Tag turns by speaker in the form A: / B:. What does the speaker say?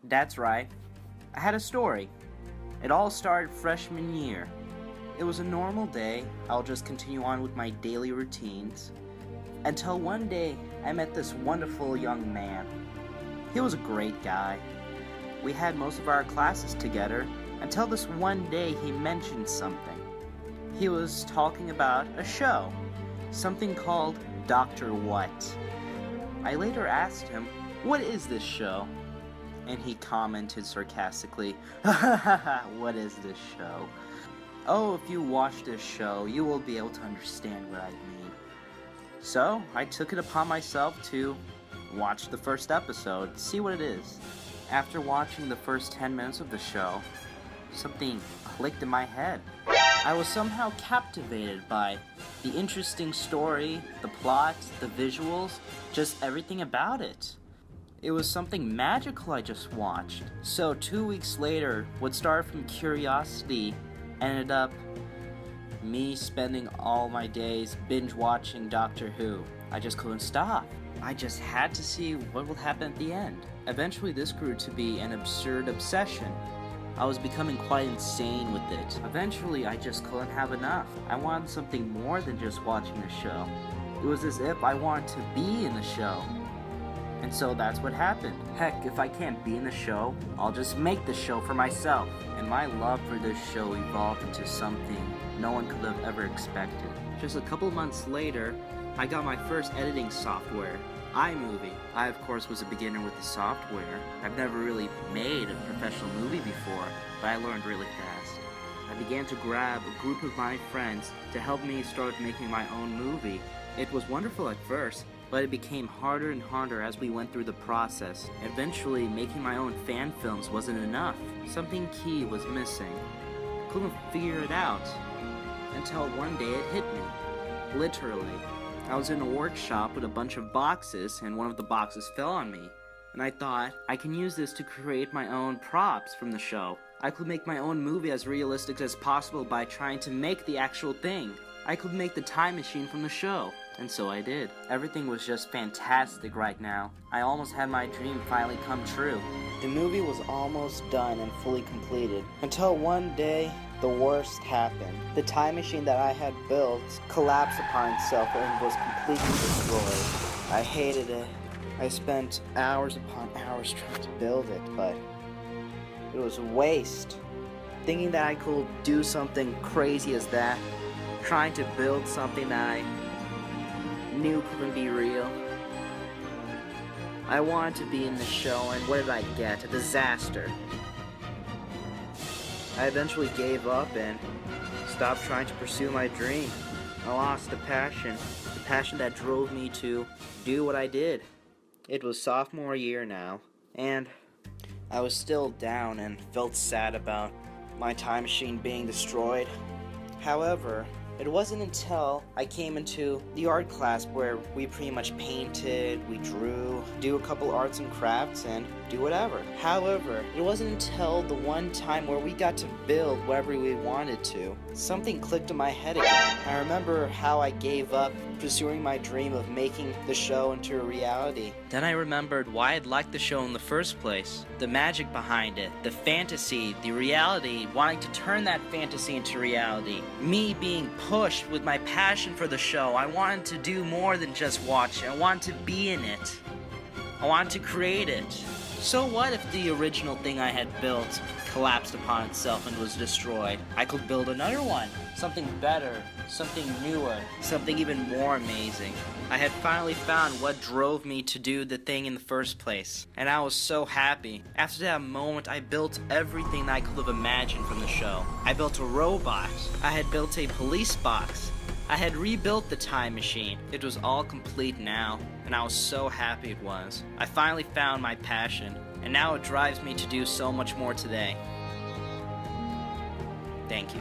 A: That's right. I had a story. It all started freshman year. It was a normal day. I'll just continue on with my daily routines. Until one day, I met this wonderful young man. He was a great guy. We had most of our classes together until this one day he mentioned something. He was talking about a show, something called Dr. What. I later asked him, "What is this show?" And he commented sarcastically, "Ha ha ha ha, what is this show? Oh, if you watch this show, you will be able to understand what I mean." So, I took it upon myself to watch the first episode, see what it is. After watching the first 10 minutes of the show, something clicked in my head. I was somehow captivated by the interesting story, the plot, the visuals, just everything about it. It was something magical I just watched. So 2 weeks later, what started from curiosity ended up me spending all my days binge watching Doctor Who. I just couldn't stop. I just had to see what would happen at the end. Eventually this grew to be an absurd obsession. I was becoming quite insane with it. Eventually I just couldn't have enough. I wanted something more than just watching the show. It was as if I wanted to be in the show. And so that's what happened. Heck, if I can't be in the show, I'll just make the show for myself. And my love for this show evolved into something no one could have ever expected. Just a couple months later, I got my first editing software, iMovie. I, of course, was a beginner with the software. I've never really made a professional movie before, but I learned really fast. I began to grab a group of my friends to help me start making my own movie. It was wonderful at first, but it became harder and harder as we went through the process. Eventually, making my own fan films wasn't enough. Something key was missing. I couldn't figure it out until one day it hit me. Literally. I was in a workshop with a bunch of boxes, and one of the boxes fell on me. And I thought, I can use this to create my own props from the show. I could make my own movie as realistic as possible by trying to make the actual thing. I could make the time machine from the show. And so I did. Everything was just fantastic right now. I almost had my dream finally come true. The movie was almost done and fully completed. Until one day, the worst happened. The time machine that I had built collapsed upon itself and was completely destroyed. I hated it. I spent hours upon hours trying to build it, but it was a waste. Thinking that I could do something crazy as that, trying to build something that I knew couldn't be real. I wanted to be in the show, and what did I get? A disaster. I eventually gave up and stopped trying to pursue my dream. I lost the passion that drove me to do what I did. It was sophomore year now, and I was still down and felt sad about my time machine being destroyed. However, it wasn't until I came into the art class where we pretty much painted, we drew, do a couple arts and crafts, and do whatever. However, it wasn't until the one time where we got to build whatever we wanted to, something clicked in my head again. I remember how I gave up pursuing my dream of making the show into a reality. Then I remembered why I'd liked the show in the first place. The magic behind it, the fantasy, the reality, wanting to turn that fantasy into reality. Me being pushed with my passion for the show. I wanted to do more than just watch it. I wanted to be in it. I wanted to create it. So what if the original thing I had built collapsed upon itself and was destroyed? I could build another one. Something better, something newer, something even more amazing. I had finally found what drove me to do the thing in the first place, and I was so happy. After that moment, I built everything I could have imagined from the show. I built a robot. I had built a police box. I had rebuilt the time machine. It was all complete now, and I was so happy it was. I finally found my passion, and now it drives me to do so much more today. Thank you.